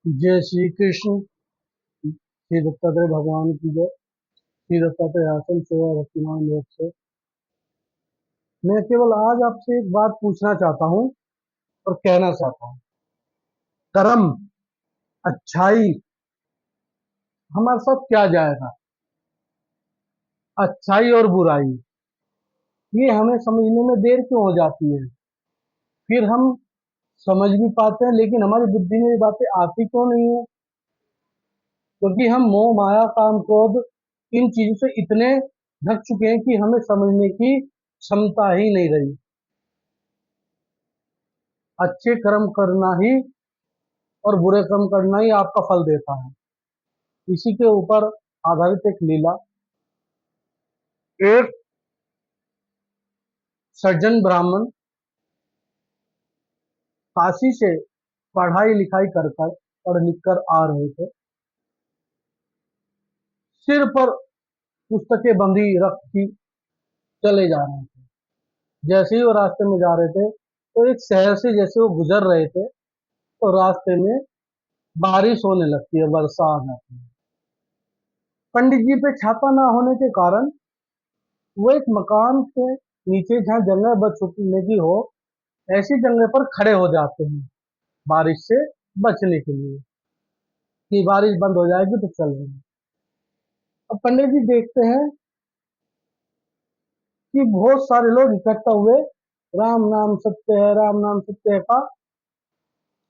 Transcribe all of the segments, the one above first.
जय श्री कृष्ण। श्री दत्तात्रेय भगवान की जय। श्री दत्तात्रेय आश्रम सेवा भक्तिमान योग से मैं केवल आज आपसे एक बात पूछना चाहता हूँ और कहना चाहता हूँ। कर्म, अच्छाई हमारे साथ क्या जाएगा, अच्छाई और बुराई, ये हमें समझने में देर क्यों हो जाती है। फिर हम समझ भी पाते हैं लेकिन हमारी बुद्धि में ये बातें आती क्यों नहीं है, क्योंकि हम मोह माया काम क्रोध इन चीजों से इतने ढक चुके हैं कि हमें समझने की क्षमता ही नहीं रही। अच्छे कर्म करना ही और बुरे कर्म करना ही आपका फल देता है। इसी के ऊपर आधारित एक लीला। एक सज्जन ब्राह्मण काशी से पढ़ाई लिखाई कर कर पढ़ लिख कर आ रहे थे। सिर पर पुस्तकें बंधी रखी चले जा रहे थे। जैसे ही वो रास्ते में जा रहे थे तो एक शहर से जैसे वो गुजर रहे थे तो रास्ते में बारिश होने लगती है, वर्षा आ जाती है। पंडित जी पे छाता ना होने के कारण वो एक मकान के नीचे जहाँ जगह बच चुकने की हो, ऐसी जगह पर खड़े हो जाते हैं बारिश से बचने के लिए, कि बारिश बंद हो जाएगी तो चल रहे हैं। अब पंडित जी देखते हैं कि बहुत सारे लोग इकट्ठा हुए राम नाम सत्य है, राम नाम सत्य है का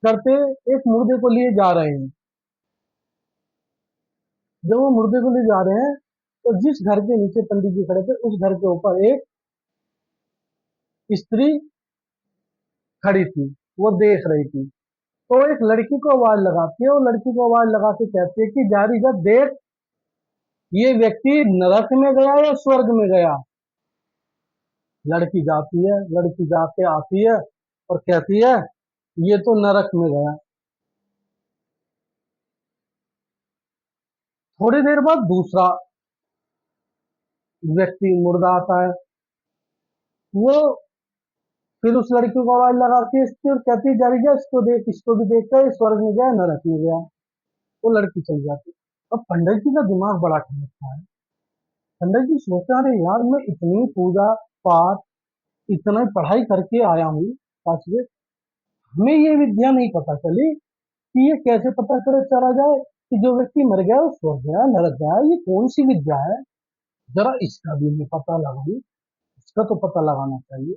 करते एक मुर्दे को लिए जा रहे हैं। जब वो मुर्दे को लिए जा रहे हैं तो जिस घर के नीचे पंडित जी खड़े थे उस घर के ऊपर एक स्त्री खड़ी थी, वो देख रही थी। तो एक लड़की को आवाज लगाती है, वो लड़की को आवाज लगा के कहती है कि जारी जब देख, ये व्यक्ति नरक में गया या स्वर्ग में गया। लड़की जाती है, लड़की जाके आती है और कहती है ये तो नरक में गया। थोड़ी देर बाद दूसरा व्यक्ति मुर्दा आता है, वो फिर उस लड़की को आवाज लगाती है इसकी और कहती है जारी जा, इसको देख, इसको भी देख कर स्वर्ग में गया नरक में गया। वो लड़की चल जाती है। अब पंडित जी का दिमाग बड़ा ठनकता है। पंडित जी सोचते अरे यार, मैं इतनी पूजा पाठ इतना पढ़ाई करके आया हूँ काशी से, हमें ये विद्या नहीं पता चली कि ये कैसे पता करे चला जाए कि जो व्यक्ति मर गया वो स्वर्ग गया नरक गया। ये कौन सी विद्या है, जरा इसका भी नहीं पता लगाई, इसका तो पता लगाना चाहिए।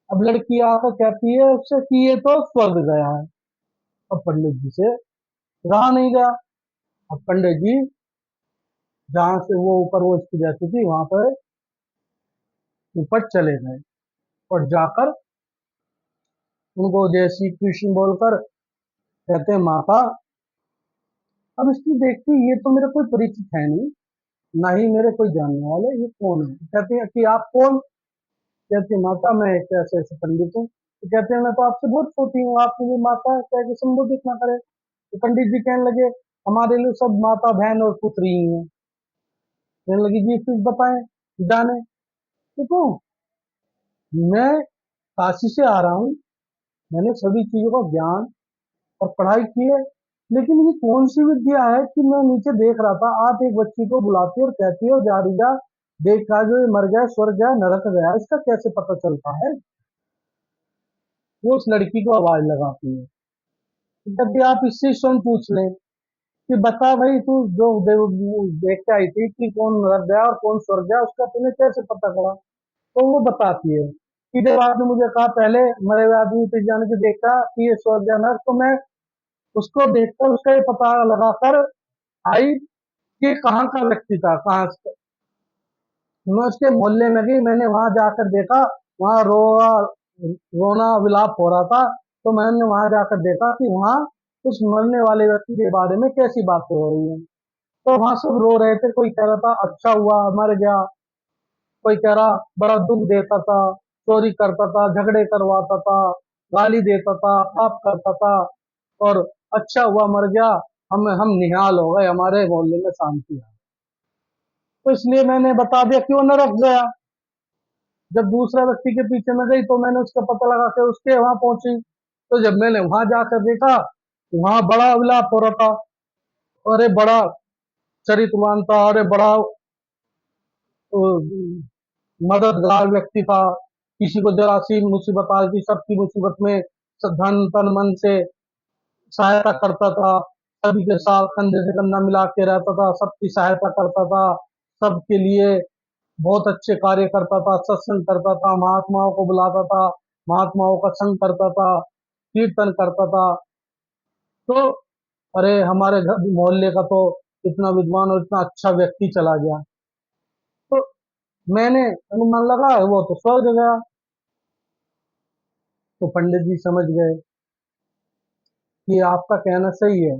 अब लड़की आकर कहती है उससे कि ये तो स्वर्ग गया है। अब पंडित जी से रहा नहीं गया। अब पंडित जी जहां से वो ऊपर वो स्त्री रहती थी वहां पर ऊपर चले गए और जाकर उनको जय श्री कृष्ण बोलकर कहते हैं माता। अब इसकी देखती ये तो मेरे कोई परिचित है नहीं, ना ही मेरे कोई जानने वाले, ये कौन है। कहते हैं कि आप कौन। कहते हैं माता मैं एक ऐसे ऐसे पंडित हूँ। तो कहते हैं मैं तो आपसे बहुत छोटी हूँ, आप मुझे माता कह के संबोधित ना करे। तो पंडित जी कहने लगे हमारे लिए सब माता बहन और पुत्री ही है। कहने लगी जी कुछ बताएं, जाने। देखो, मैं काशी से आ रहा हूँ, मैंने सभी चीजों का ज्ञान और पढ़ाई की है, लेकिन ये कौन सी विद्या है कि मैं नीचे देख रहा था आप एक बच्ची को बुलाती और कहती हो जा रिजा देखा जो ये मर गया स्वर्ग गया नरक गया, इसका कैसे पता चलता है। वो उस लड़की को आवाज लगाती है, जब भी आप इससे स्वयं पूछ लें कि बता भाई तू जो देख के आई थी कि कौन नरक गया और कौन स्वर्ग गया, उसका तुम्हें कैसे पता चला। तो वो बताती है कि जब आपने मुझे कहा पहले मरे हुए आदमी पे जाने के देखा कि ये स्वर्ग गया नरक, तो मैं उसको देखकर उसका ये पता लगाकर आई कि कहाँ का व्यक्ति था, कहाँ से। मैं उसके मोहल्ले में गई, मैंने वहां जाकर देखा, वहां रोना विलाप हो रहा था। तो मैंने वहां जाकर देखा कि वहां उस मरने वाले व्यक्ति के बारे में कैसी बातें हो रही हैं। तो वहां सब रो रहे थे, कोई कह रहा था अच्छा हुआ मर गया, कोई कह रहा बड़ा दुख देता था, चोरी करता था, झगड़े करवाता था, गाली देता था, पाप करता था, और अच्छा हुआ मर गया, हम निहाल हो गए, हमारे मोहल्ले में शांति है। तो इसलिए मैंने बता दिया कि वो नरक गया। जब दूसरा व्यक्ति के पीछे में गई तो मैंने उसका पता लगा के उसके वहां पहुंची। तो जब मैंने वहां जाकर देखा वहां बड़ा विलाप हो रहा था। अरे बड़ा चरित्रवान था, अरे बड़ा अ, मददगार व्यक्ति था। किसी को जरा सी मुसीबत आ थी, सबकी मुसीबत में धन तन मन से सहायता करता था। सभी के साथ कंधे से कंधा मिला के रहता था, सबकी सहायता करता था, सबके लिए बहुत अच्छे कार्य करता था, सत्संग करता था, महात्माओं को बुलाता था, महात्माओं का संग करता था, कीर्तन करता था। तो अरे हमारे घर मोहल्ले का तो इतना विद्वान और इतना अच्छा व्यक्ति चला गया। तो मैंने अनुमान लगा वो तो स्वर्ग गया। तो पंडित जी समझ गए कि आपका कहना सही है।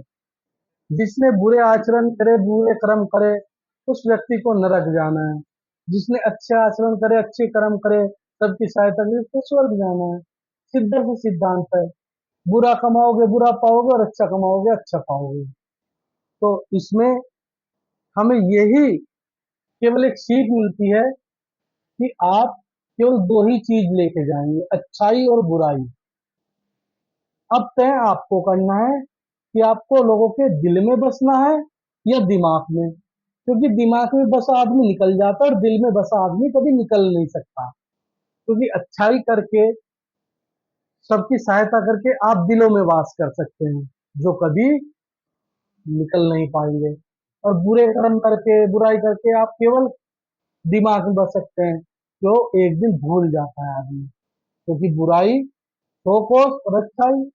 जिसने बुरे आचरण करे, बुरे कर्म करे, उस व्यक्ति को नरक जाना है। जिसने अच्छे आचरण करे, अच्छे कर्म करे, सबकी सहायता करे, उसको स्वर्ग जाना है। सीधा से सिद्धांत है। बुरा कमाओगे बुरा पाओगे, और अच्छा कमाओगे अच्छा पाओगे। तो इसमें हमें यही केवल एक सीख मिलती है कि आप केवल दो ही चीज लेके जाएंगे, अच्छाई और बुराई। अब तय आपको करना है कि आपको लोगों के दिल में बसना है या दिमाग में। क्योंकि दिमाग में बसा आदमी निकल जाता है, और दिल में बसा आदमी कभी निकल नहीं सकता। क्योंकि अच्छाई करके, सबकी सहायता करके आप दिलों में वास कर सकते हैं, जो कभी निकल नहीं पाएंगे। और बुरे कर्म करके, बुराई करके आप केवल दिमाग में बस सकते हैं, जो एक दिन भूल जाता है आदमी। क्योंकि बुराई सौ कोस और अच्छाई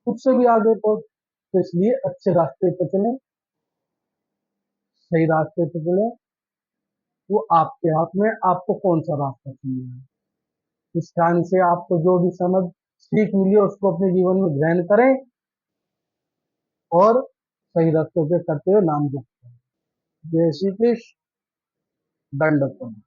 उससे भी आगे कोस। तो इसलिए अच्छे रास्ते पे चले, सही रास्ते पे चले। वो आपके हाथ में, आपको कौन सा रास्ता चुनना है। इस कारण से आपको जो भी समझ सीख मिली है उसको अपने जीवन में ग्रहण करें, और सही रास्ते पे करते हुए नाम जप। जय श्री कृष्ण। दंडवत।